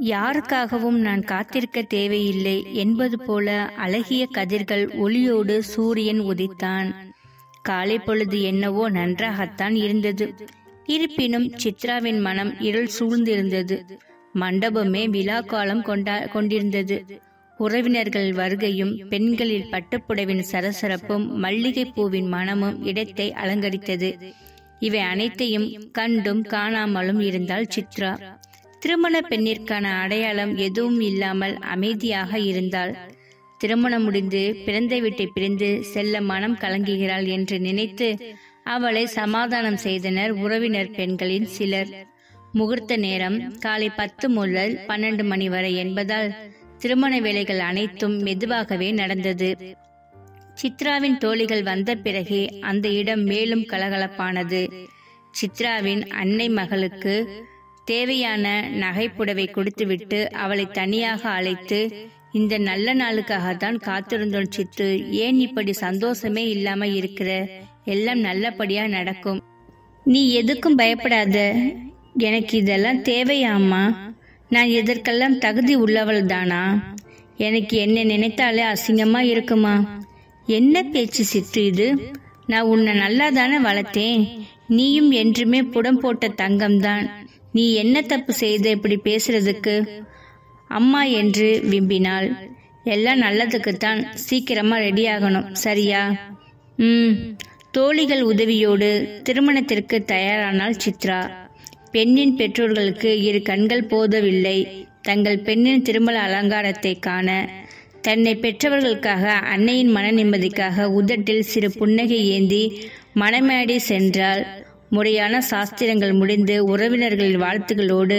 யாருக்காகவும் நான் காத்திருக்க தேவையில்லை என்பது போல அழகிய கதிர்கள் ஒளியோடு சூரியன் உதித்தான். காலை பொழுது என்னவோ நன்றாகத்தான் இருந்தது. இருப்பினும் சித்ராவின் மனம் இருள் சூழ்ந்திருந்தது. மண்டபமே விழா காலம் கொண்டிருந்தது. உறவினர்கள் வருகையும் பெண்களில் பட்டுப்புடவின் சரசரப்பும் மல்லிகை பூவின் மனமும் இடத்தை அலங்கரித்தது. இவை அனைத்தையும் கண்டும் காணாமலும் இருந்தாள் சித்ரா. திருமண பெண்ணிற்கான அடையாளம் எதுவும் இல்லாமல் அமைதியாக இருந்தாள். திருமணம் முடிந்து பிறந்த வீட்டை பிரிந்து செல்ல மனம் கலங்குகிறாள் என்று நினைத்து அவளை சமாதானம் செய்தனர் உறவினர் பெண்களின் சிலர். முகூர்த்த நேரம் காலை 10 முதல் 12 மணி வரை என்பதால் திருமண வேலைகள் அனைத்தும் மெதுவாகவே நடந்தது. சித்ராவின் தோழிகள் வந்த பிறகே அந்த இடம் மேலும் கலகலப்பானது. சித்ராவின் அன்னை மகளுக்கு தேவையான நகைப்புடவை கொடுத்துவிட்டு அவளை தனியாக அழைத்து, இந்த நல்ல நாளுக்காகத்தான் காத்திருந்தோம் சித்து, ஏன் இப்படி சந்தோஷமே இல்லாம இருக்கிற? எல்லாம் நல்லபடியா நடக்கும், நீ எதுக்கும் பயப்படாத. எனக்கு இதெல்லாம் தேவையாமா? நான் எதற்கெல்லாம் தகுதி உள்ளவள் தானா? எனக்கு என்ன நினைத்தாலே அசிங்கமா இருக்குமா? என்ன பேச்சு சித்து இது? நான் உன்னை நல்லா தானே வளர்த்தேன். நீயும் என்றுமே புடம் போட்ட தங்கம்தான். நீ என்ன தப்பு செய்த இப்படி பேசுறதுக்கு? அம்மா என்று விம்பினாள். எல்லாம் நல்லதுக்குத்தான். சீக்கிரமா ரெடி ஆகணும், சரியா? தோழிகள் உதவியோடு திருமணத்திற்கு தயாரானாள் சித்ரா. பெண்ணின் பெற்றோர்களுக்கு இரு கண்கள் போதவில்லை தங்கள் பெண்ணின் திருமண அலங்காரத்தை காண. தன்னை பெற்றவர்களுக்காக, அன்னையின் மன நிம்மதிக்காக உதட்டில் சிறு புன்னகை ஏந்தி மணமேடை சென்றாள். முறையான சாஸ்திரங்கள் முடிந்து உறவினர்களின் வாழ்த்துகளோடு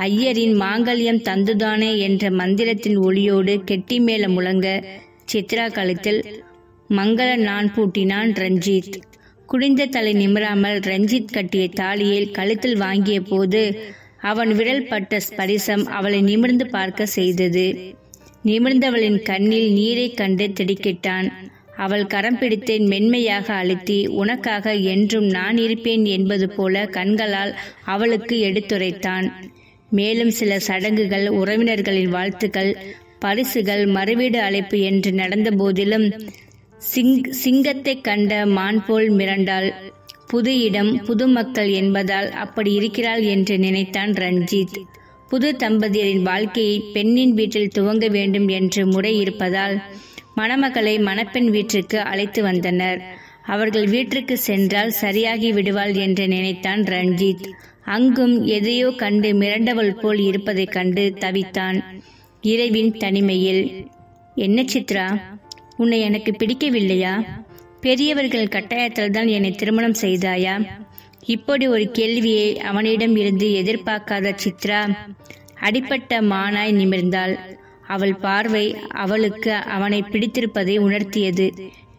ஐயரின் மாங்கல்யம் தந்துதானே என்ற மந்திரத்தின் ஒளியோடு கெட்டி மேல முழங்க சித்ரா கழுத்தில் மங்கள நான் பூட்டினான் ரஞ்சித். குடிந்த தலை நிமிராமல் ரஞ்சித் கட்டிய தாலியில் கழுத்தில் வாங்கிய போது அவன் விரல் பட்ட ஸ்பரிசம் அவளை நிமிர்ந்து பார்க்க செய்தது. நிமிர்ந்தவளின் கண்ணில் நீரை கண்டு திடுக்கிட்டான். அவள் கரம் பிடித்து மென்மையாக அழுத்தி, உனக்காக என்றும் நான் இருப்பேன் என்பது போல கண்களால் அவளுக்கு எடுத்துரைத்தான். மேலும் சில சடங்குகள், உறவினர்களின் வாழ்த்துக்கள், பரிசுகள், மறுவீடு அழைப்பு என்று நடந்த போதிலும் சிங்கத்தை கண்ட மான் போல் மிரண்டாள். புது இடம், புது மக்கள் என்பதால் அப்படி இருக்கிறாள் என்று நினைத்தான் ரஞ்சித். புது தம்பதியரின் வாழ்க்கையை பெண்ணின் வீட்டில் துவங்க வேண்டும் என்று முறை இருப்பதால் மணமகளை மணப்பெண் வீட்டிற்கு அழைத்து வந்தனர். அவர்கள் வீட்டிற்கு சென்றால் சரியாகி விடுவாள் என்று நினைத்தான் ரஞ்சித். அங்கும் எதையோ கண்டு மிரண்டவள் போல் இருப்பதைக் கண்டு தவித்தான். இரவின் தனிமையில், என்ன சித்ரா, உன்னை எனக்கு பிடிக்கவில்லையா? பெரியவர்கள் கட்டாயத்தில் தான் என்னை திருமணம் செய்தாயா? இப்படி ஒரு கேள்வியை அவனிடம் இருந்து எதிர்பார்க்காத சித்ரா அடிப்பட்ட மானாய் நிமிர்ந்தாள். அவள் பார்வை அவளுக்கு அவனை பிடித்திருப்பதை உணர்த்தியது.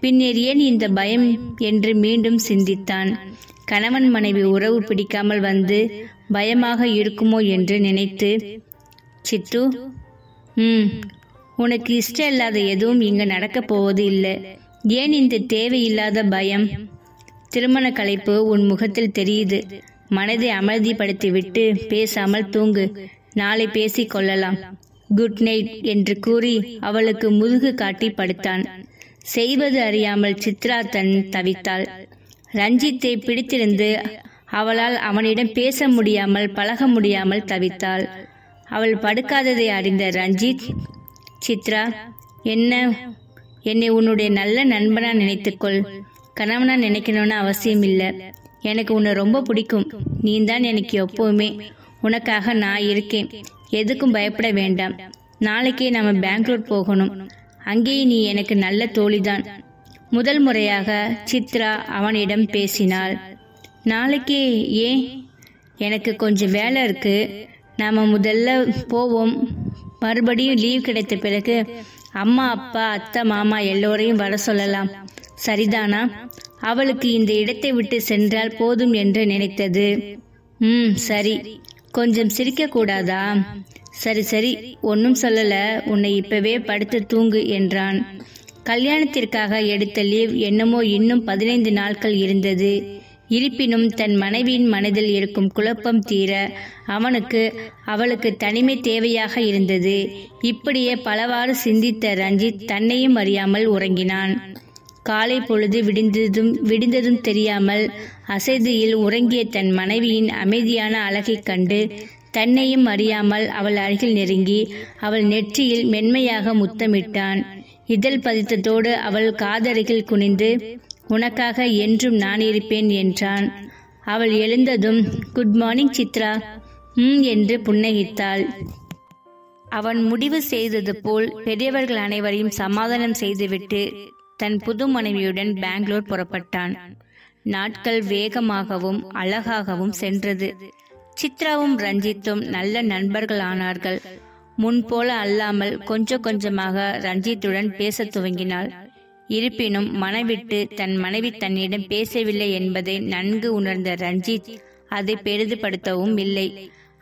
பின்னர் ஏன் இந்த பயம் என்று மீண்டும் சிந்தித்தான். கணவன் மனைவி உறவு பிடிக்காமல் வந்து பயமாக இருக்குமோ என்று நினைத்து, சித்து, உனக்கு இஷ்டம் இல்லாத எதுவும் இங்கு நடக்கப் போவது இல்லை. ஏன் இந்த தேவையில்லாத பயம்? திருமண களைப்பு உன் முகத்தில் தெரியுது. மனதை அமைதிப்படுத்திவிட்டு பேசாமல் தூங்கு. நாளை பேசிக் கொள்ளலாம். குட் நைட் என்று கூறி அவளுக்கு முதுகு காட்டி படுத்தான். செய்வது அறியாமல் சித்ரா தவித்தாள். ரஞ்சித்தை பிடித்திருந்து அவளால் அவனிடம் பேச முடியாமல், பழக முடியாமல் தவித்தாள். அவள் படுக்காததை அறிந்த ரஞ்சித், சித்ரா, என்னை உன்னுடைய நல்ல நண்பனா நினைத்துக்கொள். கணவனா நினைக்கணும்னு அவசியம் இல்லை. எனக்கு உன்னை ரொம்ப பிடிக்கும். நீ தான் எனக்கு எப்பவுமே. உனக்காக நான் இருக்கேன். எதுக்கும் பயப்பட வேண்டாம். நாளைக்கே நாம பெங்களூர் போகணும். அங்கேயே நீ எனக்கு நல்ல தோழிதான். முதல் முறையாக சித்ரா அவனிடம் பேசினாள். நாளைக்கே? ஏன்? எனக்கு கொஞ்சம் வேலை இருக்கு. நாம முதல்ல போவோம். மறுபடியும் லீவ் கிடைத்த பிறகு அம்மா, அப்பா, அத்தை, மாமா எல்லோரையும் வர சொல்லலாம். சரிதானா? அவளுக்கு இந்த இடத்தை விட்டு சென்றால் போதும் என்று நினைத்தது. சரி. கொஞ்சம் சிரிக்க கூடாதா? சரி சரி, ஒன்னும் சொல்லல. உன்னை இப்பவே படுத்து தூங்கு என்றான். கல்யாணத்திற்காக எடுத்த லீவ் என்னமோ இன்னும் 15 நாட்கள் இருந்தது. இருப்பினும் தன் மனைவியின் மனதில் இருக்கும் குழப்பம் தீர அவளுக்கு தனிமை தேவையாக இருந்தது. இப்படியே பலவாறு சிந்தித்த ரஞ்சித் தன்னையும் அறியாமல் உறங்கினான். காலை பொழுது விடிந்ததும் தெரியாமல் அசதியில் உறங்கிய தன் மனைவியின் அமைதியான அழகைக் கண்டு தன்னையும் அறியாமல் அவள் அருகில் நெருங்கி அவள் நெற்றியில் மென்மையாக முத்தமிட்டான். இதழ் பதித்ததோடு அவள் காதருகில் குனிந்து, உனக்காக என்றும் நான் இருப்பேன் என்றான். அவள் எழுந்ததும், குட் மார்னிங் சித்ரா என்று புன்னகித்தாள். அவன் முடிவு செய்தது போல் பெரியவர்கள் அனைவரையும் சமாதானம் செய்துவிட்டு தன் புது மனைவியுடன் பெங்களூர் புறப்பட்டான். நாட்கள் வேகமாகவும் அழகாகவும் சென்றது. சித்ராவும் ரஞ்சித்தும் நல்ல நண்பர்கள் ஆனார்கள். முன்போல அல்லாமல் கொஞ்சம் கொஞ்சமாக ரஞ்சித்துடன் பேச துவங்கினாள். இருப்பினும் மனவிட்டு தன் மனைவி தன்னிடம் பேசவில்லை என்பதை நன்கு உணர்ந்த ரஞ்சித் அதை பெரிதுபடுத்தவும் இல்லை.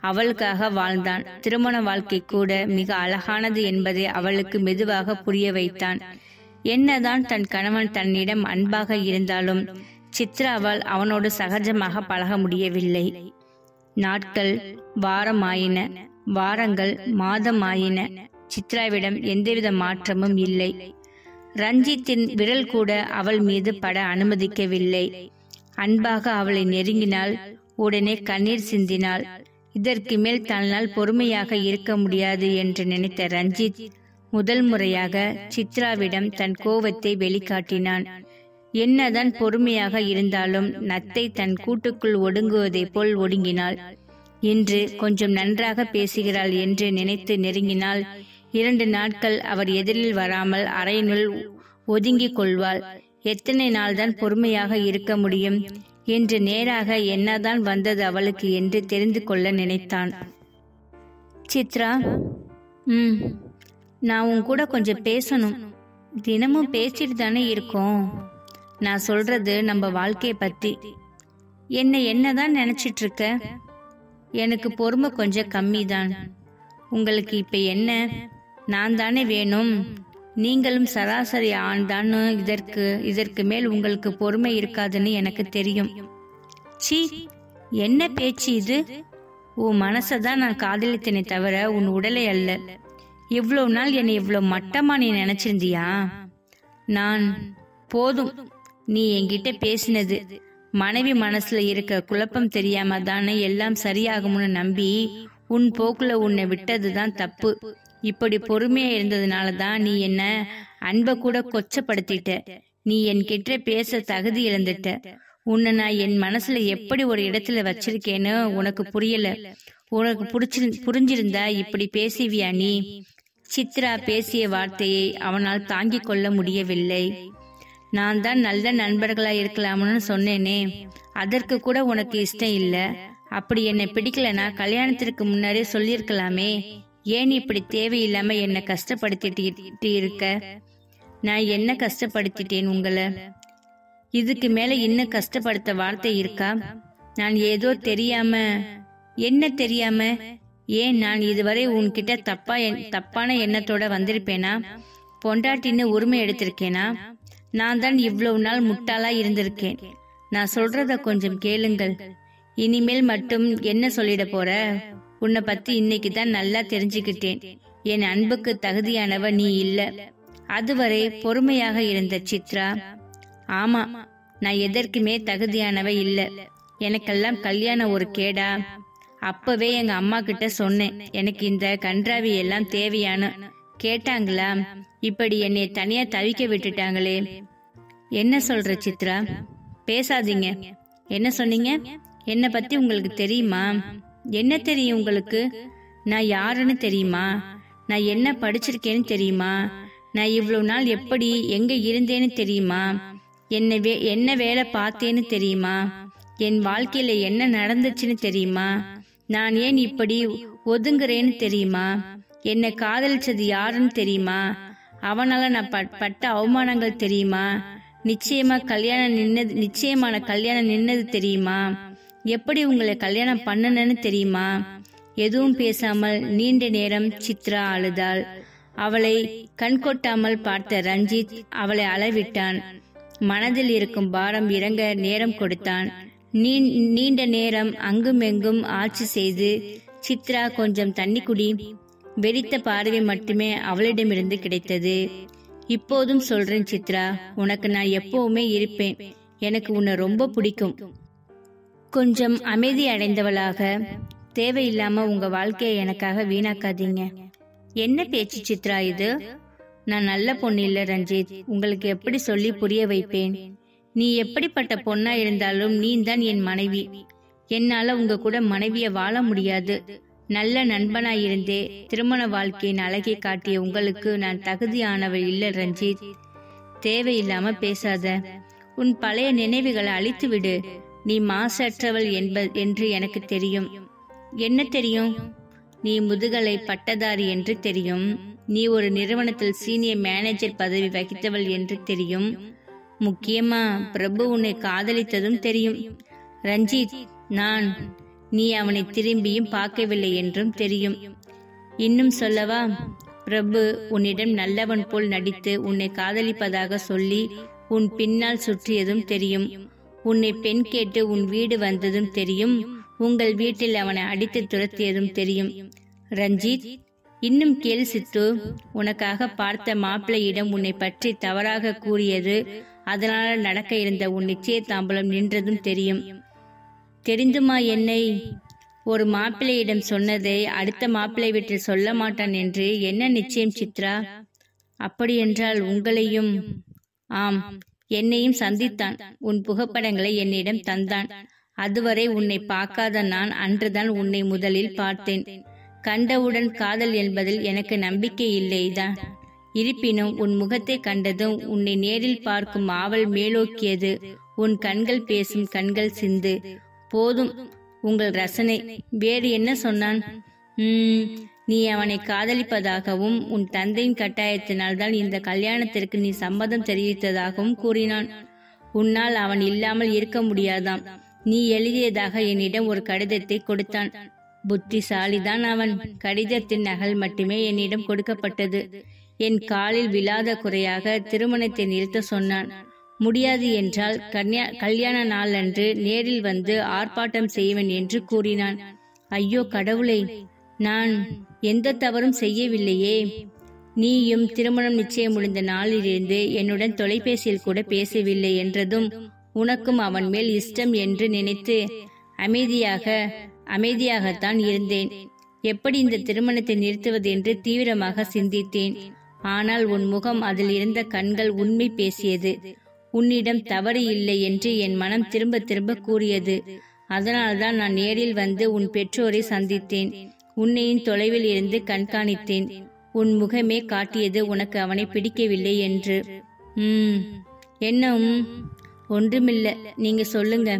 அவளுக்காக வாழ்ந்தான். திருமண வாழ்க்கை கூட மிக அழகானது என்பதை அவளுக்கு மெதுவாக புரிய வைத்தான். என்னதான் தன் கணவன் தன்னிடம் அன்பாக இருந்தாலும் சித்ராவால் அவனோடு சகஜமாக பழக முடியவில்லை. நாட்கள் வாரமாயின, வாரங்கள் மாதமாயின. சித்ராவிடம் எந்தவித மாற்றமும் இல்லை. ரஞ்சித்தின் விரல் கூட அவள் மீது பட அனுமதிக்கவில்லை. அன்பாக அவளை நெருங்கினாள். உடனே கண்ணீர் சிந்தினாள். இதற்கு மேல் தன்னால் பொறுமையாக இருக்க முடியாது என்று நினைத்த ரஞ்சித் முதல் முறையாக சித்ராவிடம் தன் கோபத்தை வெளிக்காட்டினான். என்னதான் பொறுமையாக இருந்தாலும் நத்தை தன் கூட்டுக்குள் ஒடுங்குவதை போல் ஒடுங்கினாள். இன்று கொஞ்சம் நன்றாக பேசுகிறாள் என்று நினைத்து நெருங்கினாள். 2 நாட்கள் அவர் எதிரில் வராமல் அறையினுள் ஒதுங்கிக் கொள்வாள். எத்தனை நாள்தான் பொறுமையாக இருக்க முடியும் என்று நேராக என்னதான் வந்தது அவளுக்கு என்று தெரிந்து கொள்ள நினைத்தான். சித்ரா, நான் உன் கூட கொஞ்சம் பேசணும். தினமும் பேசிட்டு தானே இருக்கோம். நான் சொல்றது நம்ம வாழ்க்கையை பத்தி. என்னதான் நினைச்சிட்டு இருக்க? எனக்கு பொறுமை கொஞ்சம் கம்மி தான். உங்களுக்கு இப்ப என்ன? நான் தானே வேணும். நீங்களும் சராசரி ஆண் தான். இதற்கு மேல் உங்களுக்கு பொறுமை இருக்காதுன்னு எனக்கு தெரியும். சீ, என்ன பேச்சு இது? உன் மனசதான் நான் காதலித்தனை தவிர உன் உடலை அல்ல. இவ்வளவு நாள் என்னை இவ்வளவு மட்டமா நீ நினைச்சிருந்தியா? நான் போதும். நீ என்கிட்ட பேசினது மனைவி மனசுல இருக்க குழப்பம் தெரியாம தானே எல்லாம் சரியாகும்னு நம்பி உன் போக்குல உன்னை விட்டதுதான் தப்பு. இப்படி பொறுமையா இருந்ததுனால தான் நீ என்ன அன்பை கூட கொச்சப்படுத்திட்ட. நீ என்கிட்ட பேச தகுதி இழந்துட்ட. உன்னை நான் என் மனசுல எப்படி ஒரு இடத்துல வச்சிருக்கேன்னு உனக்கு புரியல. உனக்கு புரிஞ்சிருந்தா இப்படி பேசுவியா நீ? சித்ரா பேசிய வார்த்தையை அவனால் தாங்கிக் கொள்ள முடியவில்லை. நான் தான் நல்ல நண்பர்களா இருக்கலாம்னு சொன்னேனே, அதற்கு கூட உனக்கு இஷ்டம் இல்ல. அப்படி என்னை பிடிக்கலனா கல்யாணத்திற்கு முன்னாடியே சொல்லியிருக்கலாமே. ஏன் இப்படி தேவையில்லாம என்னை கஷ்டப்படுத்திட்டு இருக்க? நான் என்ன கஷ்டப்படுத்திட்டேன் உங்களை? இதுக்கு மேல இன்னும் கஷ்டப்படுத்த வார்த்தை இருக்கா? நான் ஏதோ தெரியாம. என்ன தெரியாம? ஏன் நான் இதுவரை உன்கிட்ட தப்பான எண்ணத்தோட வந்திருப்பேனா? பொண்டாட்டின்னு உரிமை எடுத்திருக்கேனா? நான் தான் இவ்வளவு நாள் முட்டாளா இருந்திருக்கேன். நான் சொல்றத கொஞ்சம் கேளுங்கள். இனிமேல் மட்டும் என்ன சொல்லிட போற? உன்னை பத்தி இன்னைக்கு தான் நல்லா தெரிஞ்சுக்கிட்டேன். என் அன்புக்கு தகுதியானவ நீ இல்ல. அதுவரை பொறுமையாக இருந்த சித்ரா, ஆமா, நான் எதற்குமே தகுதியானவ இல்ல. எனக்கெல்லாம் கல்யாணம் ஒரு கேடா? அப்பவே எங்க அம்மா கிட்ட சொன்னேன், எனக்கு இந்த கன்றாவி எல்லாம் தேவையான. கேட்டாங்களா? இப்படி என்னை தனியா தவிக்க விட்டுட்டாங்களே. என்ன சொல்ற சித்ரா? பேசாதீங்க. என்ன சொன்னீங்க? என்னை பத்தி உங்களுக்கு தெரியுமா? என்ன தெரியும் உங்களுக்கு? நான் யாருன்னு தெரியுமா? நான் என்ன படிச்சிருக்கேன்னு தெரியுமா? நான் இவ்வளவு நாள் எப்படி எங்க இருந்தேன்னு தெரியுமா? என்ன வேலை பார்த்தேன்னு தெரியுமா? என் வாழ்க்கையில என்ன நடந்துச்சுன்னு தெரியுமா? நான் ஏன் இப்படி ஒதுங்குறேன்னு தெரியுமா? என்னை காதலிச்சது யாருன்னு தெரியுமா? அவனால நான் பட்ட அவமானங்கள் தெரியுமா? நிச்சயமான கல்யாணம் நின்னது தெரியுமா? எப்படி உங்களை கல்யாணம் பண்ணனன்னு தெரியுமா? எதுவும் பேசாமல் நீண்ட நேரம் சித்ரா அழுதாள். அவளை கண்கொட்டாமல் பார்த்த ரஞ்சித் அவளை அளவிட்டான். மனதில் இருக்கும் பாரம் இறங்க நேரம் கொடுத்தான். நீண்ட நேரம் அங்குமெங்கும் ஆட்சி செய்து, சித்ரா கொஞ்சம் தண்ணி குடி. வெறித்த பார்வை மட்டுமே அவளிடமிருந்து கிடைத்தது. இப்போதும் சொல்றேன் சித்ரா, உனக்கு நான் எப்பவுமே இருப்பேன். எனக்கு உன்னை ரொம்ப பிடிக்கும். கொஞ்சம் அமைதி அடைந்தவளாக, தேவையில்லாம உங்க வாழ்க்கையை எனக்காக வீணாக்காதீங்க. என்ன பேச்சு சித்ரா இது? நான் நல்ல பொண்ணு இல்ல ரஞ்சித். உங்களுக்கு எப்படி சொல்லி புரிய வைப்பேன்? நீ எப்படிப்பட்ட பொண்ணா இருந்தாலும் நீ தான் என் மனைவி. என்னால உங்க கூட மனைவிய வாழ முடியாது. நல்ல நண்பனாயிருந்தே திருமண வாழ்க்கையின் அழகை காட்டிய உங்களுக்கு நான் தகுதியானவள் இல்ல ரஞ்சித். தேவையில்லாம பேசாத. உன் பழைய நினைவுகளை அழித்து விடு. நீ மாசற்றவள் என்று எனக்கு தெரியும். என்ன தெரியும்? நீ முதுகலை பட்டதாரி என்று தெரியும். நீ ஒரு நிறுவனத்தில் சீனியர் மேனேஜர் பதவி வகித்தவள் என்று தெரியும். முக்கியமா பிரபு உன்னை காதலித்ததும் தெரியும் ரஞ்சித். நீ அவனை திரும்பியும் பார்க்கவில்லை என்றும் தெரியும். இன்னும் சொல்லவா? பிரபு உன்னிடம் நல்லவன் போல் நடித்து உன்னை காதலிப்பதாக சொல்லி உன் பின்னால் சுற்றியதும் தெரியும். உன்னை பெண் கேட்டு உன் வீடு வந்ததும் தெரியும். உங்கள் வீட்டில் அவனை அடித்து துரத்தியதும் தெரியும். ரஞ்சித், இன்னும் கேள் சித்து. உனக்காக பார்த்த மாப்பிள்ளையிடம் உன்னை பற்றி தவறாக கூறியது, அதனால நடக்க இருந்த உன் நிச்சய தாம்பலம் நின்றதும் தெரியும். தெரிந்துமா என்னை? ஒரு மாப்பிள்ளையிடம் சொன்னதை அடுத்த மாப்பிள்ளை வீட்டில் சொல்ல மாட்டான் என்று என்ன நிச்சயம் சித்ரா? அப்படியென்றால் உங்களையும்? ஆம், என்னையும் சந்தித்தான். உன் புகைப்படங்களை என்னிடம் தந்தான். அதுவரை உன்னை பார்க்காத நான் அன்றுதான் உன்னை முதலில் பார்த்தேன். கண்டவுடன் காதல் என்பதில் எனக்கு நம்பிக்கை இல்லைதான். இருப்பினும் உன் முகத்தை கண்டதும் உன்னை நேரில் பார்க்கும் ஆவல் மேலோக்கியது. உன் கண்கள் பேசும் கண்கள் சிந்து. போதும் உங்கள் ரசனை. வேறு என்ன சொன்னான்? நீ அவனை காதலிப்பதாகவும் உன் தந்தையின் கட்டாயத்தினால் தான் இந்த கல்யாணத்திற்கு நீ சம்மதம் தெரிவித்ததாகவும் கூறினான். உன்னால் அவன் இல்லாமல் இருக்க முடியாதாம். நீ எழுதியதாக என்னிடம் ஒரு கடிதத்தை கொடுத்தான். புத்திசாலிதான் அவன். கடிதத்தின் நகல் மட்டுமே என்னிடம் கொடுக்கப்பட்டது. என் காலில் விழாத குறையாக திருமணத்தை நிறுத்த சொன்னான். முடியாது என்றால் கல்யாண நாளன்று நேரில் வந்து ஆர்ப்பாட்டம் செய்வேன் என்று கூறினான். ஐயோ கடவுளை, நான் எந்த தவறும் செய்யவில்லையே. நீயும் திருமணம் நிச்சயம் முடிந்த நாளிலிருந்து என்னுடன் தொலைபேசியில் கூட பேசவில்லை என்றதும் உனக்கும் அவன் மேல் இஷ்டம் என்று நினைத்து அமைதியாகத்தான் இருந்தேன். எப்படி இந்த திருமணத்தை நிறுத்துவது என்று தீவிரமாக சிந்தித்தேன். ஆனால் உன் முகம், அதில் இருந்த கண்கள் உண்மை பேசியது. உன்னிடம் தவறு இல்லை என்று என் மனம் திரும்ப திரும்ப கூறியது. அதனால்தான் நான் நேரில் வந்து உன் பெற்றோரை சந்தித்தேன். உன்னையும் தொலைவில் இருந்து கண்காணித்தேன். உன் முகமே காட்டியது உனக்கு அவனை பிடிக்கவில்லை என்று. என்ன? ஒன்றுமில்ல, நீங்க சொல்லுங்க.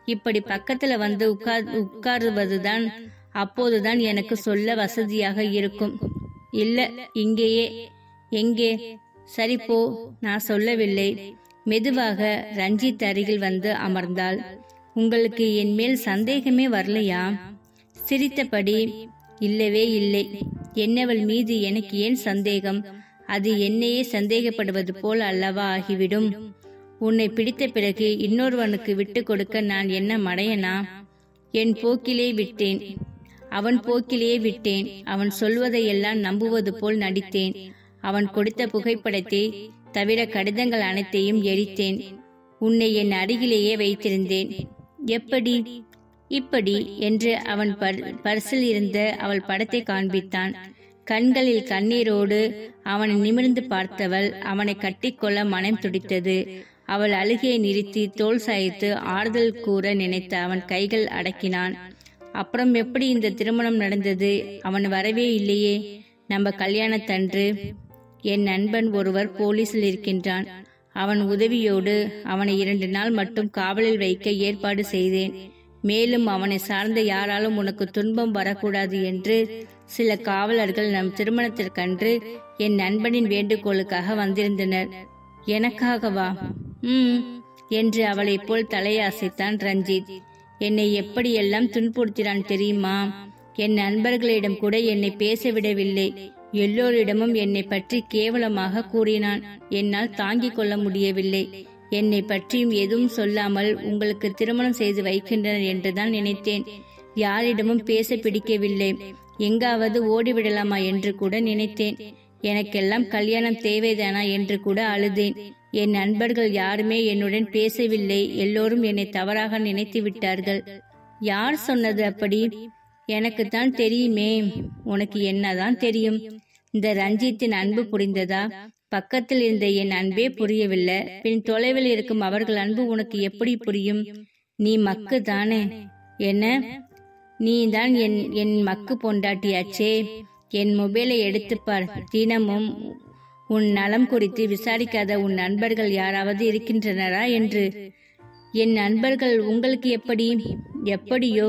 இப்படி பக்கத்துல வந்து உட்காருவதுதான் அப்போதுதான் எனக்கு சொல்ல வசதியாக இருக்கும். இல்ல, இங்கேயே. எங்கே? சரி போ, நான் சொல்லவில்லை. மெதுவாக ரஞ்சித் அருகில் வந்து அமர்ந்தாள். உங்களுக்கு என் மேல் சந்தேகமே வரலையா? சிரித்தபடி, இல்லவே இல்லை. என்னவள் மீது எனக்கு ஏன் சந்தேகம்? அது என்னையே சந்தேகப்படுவது போல் அல்லவா ஆகிவிடும். உன்னை பிடித்த பிறகு இன்னொருவனுக்கு விட்டு கொடுக்க நான் என்ன மடையனா? என் போக்கிலே விட்டேன். அவன் போக்கிலே விட்டேன். அவன் சொல்வதையெல்லாம் நம்புவது போல் நடித்தேன். அவன் கொடுத்த புகைப்படத்தை தவிர கடிதங்கள் அனைத்தையும் எரித்தேன். உன்னை என் அருகிலேயே வைத்திருந்தேன். எப்படி? இப்படி என்று அவன் பர்சில் இருந்த அவள் படத்தை காண்பித்தான். கண்களில் கண்ணீரோடு அவனை நிமிர்ந்து பார்த்தவள் அவனை கட்டிக்கொள்ள மனம் துடித்தது. அவள் அழுகையை நிறுத்தி தோள் சாய்த்து ஆறுதல் கூற நினைத்த அவன் கைகள் அடக்கினான். அப்புறம் எப்படி இந்த திருமணம் நடந்தது? அவன் வரவே இல்லையே நம்ம கல்யாணத்தன்று. என் நண்பன் ஒருவர் போலீஸில் இருக்கின்றான். அவன் உதவியோடு அவனை 2 நாள் மட்டும் காவலில் வைக்க ஏற்பாடு செய்தேன். மேலும் அவனை சார்ந்த யாராலும் உனக்கு துன்பம் வரக்கூடாது என்று சில காவலர்கள் நம் திருமணத்திற்கன்று என் நண்பனின் வேண்டுகோளுக்காக வந்திருந்தனர். எனக்காகவா? என்று அவளை போல் தலையாசைத்தான் ரஞ்சித். என்னை எப்படியெல்லாம் துன்புறுத்தினான் தெரியுமா? என் நண்பர்களிடம் கூட என்னை பேசவிடவில்லை. எல்லோரிடமும் என்னை பற்றி கேவலமாக கூறினான். என்னால் தாங்கிக் கொள்ள முடியவில்லை. என்னை பற்றியும் எதுவும் சொல்லாமல் உங்களுக்கு திருமணம் செய்து வைக்கின்றனர் என்றுதான் நினைத்தேன். யாரிடமும் பேச பிடிக்கவில்லை. எங்காவது ஓடிவிடலாமா என்று கூட நினைத்தேன். எனக்கெல்லாம் கல்யாணம் தேவைதானா என்று கூட அழுதேன். என் நண்பர்கள் யாருமே என்னுடன் பேசவில்லை. எல்லோரும் என்னை தவறாக நினைத்து விட்டார்கள். யார் சொன்னது அப்படி? எனக்கு தான் தெரியுமே. உனக்கு என்னதான் தெரியும்? இந்த ரஞ்சித்தின் அன்பு புரிந்ததா? பக்கத்தில் இருந்த என் அன்பே புரியவில்லை. பின் தொலைவில் இருக்கும் அவர்கள் அன்பு உனக்கு எப்படி புரியும்? நீ மக்கு தானே? என்ன? நீ தான் என் மக்கு பொண்டாட்டியாச்சே. என் மொபைலை எடுத்துப்பார். தினமும் உன் நலம் குறித்து விசாரிக்காத உன் நண்பர்கள் யாராவது இருக்கின்றனரா என்று. என் நண்பர்கள் உங்களுக்கு எப்படி? எப்படியோ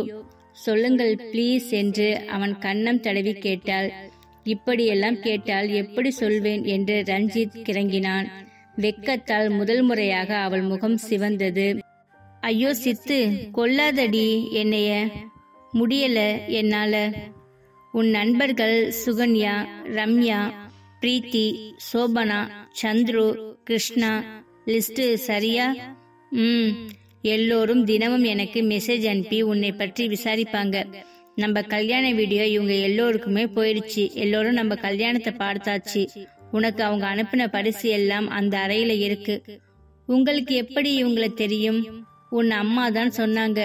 சொல்லுங்கள் ப்ளீஸ் என்று அவன் கன்னம் தடவி கேட்டாள். இப்படியெல்லாம் கேட்டால் எப்படி சொல்வேன் என்று ரஞ்சித் கிறங்கினான். வெக்கத்தால் முதல் முறையாக அவள் முகம் சிவந்தது. ஐயோ சித்து, கொல்லாதடி என்னைய. முடியல என்னால. உன் நண்பர்கள் சுகன்யா, ரம்யா, பிரீத்தி, சோபனா, சந்துரு, கிருஷ்ணா, லிஸ்ட் சரியா? எல்லோரும் தினமும் எனக்கு மெசேஜ் அனுப்பி உன்னை பற்றி விசாரிப்பாங்க. நம்ம கல்யாண வீடியோ இவங்க எல்லோருக்குமே போயிடுச்சு. எல்லோரும் நம்ம கல்யாணத்தை பார்த்தாச்சு. உனக்கு அவங்க அனுப்பின பரிசு எல்லாம் அந்த அறையில இருக்கு. உங்களுக்கு எப்படி இவங்களை தெரியும்? உன் அம்மா தான் சொன்னாங்க.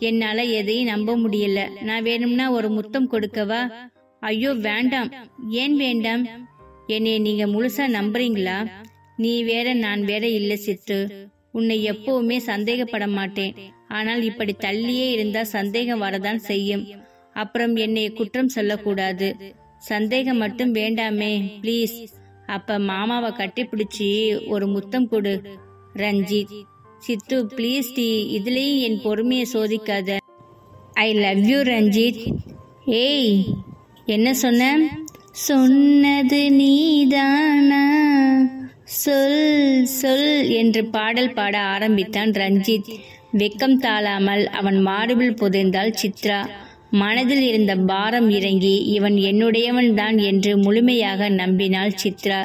என்னால எதையும் நம்ப முடியல. நான் வேணும்னா ஒரு முத்தம் கொடுக்கவா? ஐயோ வேண்டாம். ஏன் வேண்டாம்? என்னை நீங்க முழுசா நம்புறீங்களா? நீ வேற நான் வேற இல்ல சித்து. உன்னை எப்பவுமே சந்தேகப்பட மாட்டேன். ஆனால் இப்படி தள்ளியே இருந்தா சந்தேகம் வரதான் செய்யும். அப்புறம் என்னை குற்றம் சொல்லக்கூடாது. சந்தேகம் மட்டும் வேண்டாமே பிளீஸ். அப்ப மாமாவை கட்டிப்பிடிச்சி ஒரு முத்தம் கொடு ரஞ்சித். சித்து பிளீஸ் டி, இதுலயும் என் பொறுமையை சோதிக்காத. I love you Ranjith. ஏய், என்ன சொன்ன? சொன்னது நீதானா? சொல் சொல் என்று பாடல் பாட ஆரம்பித்தான் ரஞ்சித். வெக்கம் தாழாமல் அவன் மார்பில் புதைந்தாள் சித்ரா. மனதில் இருந்த பாரம் இறங்கி இவன் என்னுடையவன் தான் என்று முழுமையாக நம்பினாள் சித்ரா.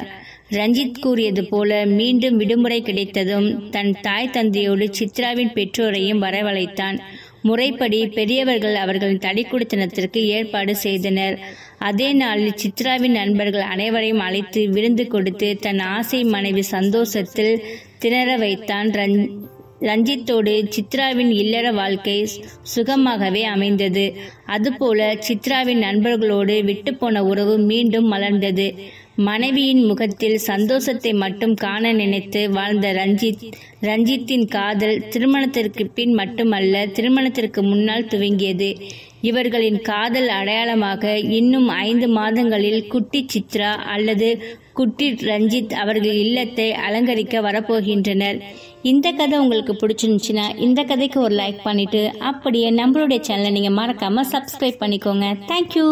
ரஞ்சித் கூறியது போல மீண்டும் விடுமுறை கிடைத்ததும் தன் தாய் தந்தையோடு சித்ராவின் பெற்றோரையும் வரவழைத்தான். முறைப்படி பெரியவர்கள் அவர்களின் தடிக்குடித்தனத்திற்கு ஏற்பாடு செய்தனர். அதே நாளில் சித்ராவின் நண்பர்கள் அனைவரையும் அழைத்து விருந்து கொடுத்து தன் ஆசை மனைவி சந்தோஷத்தில் திணற வைத்தான். ரஞ்சித்தோடு சித்ராவின் இல்லற வாழ்க்கை சுகமாகவே அமைந்தது. அதுபோல சித்ராவின் நண்பர்களோடு விட்டுப்போன உறவு மீண்டும் மலர்ந்தது. மனைவியின் முகத்தில் சந்தோஷத்தை மட்டும் காண நினைத்து வாழ்ந்த ரஞ்சித்தின் காதல் திருமணத்திற்கு பின் மட்டுமல்ல, திருமணத்திற்கு முன்னால் துவங்கியது. இவர்களின் காதல் அடையாளமாக இன்னும் 5 மாதங்களில் குட்டி சித்ரா அல்லது குட்டி ரஞ்சித் அவர்கள் இல்லத்தை அலங்கரிக்க வரப்போகின்றனர். இந்த கதை உங்களுக்கு பிடிச்சிருந்துச்சுன்னா இந்த கதைக்கு ஒரு லைக் பண்ணிட்டு அப்படியே நம்மளுடைய சேனலை நீங்க மறக்காம சப்ஸ்கிரைப் பண்ணிக்கோங்க. தேங்க்யூ.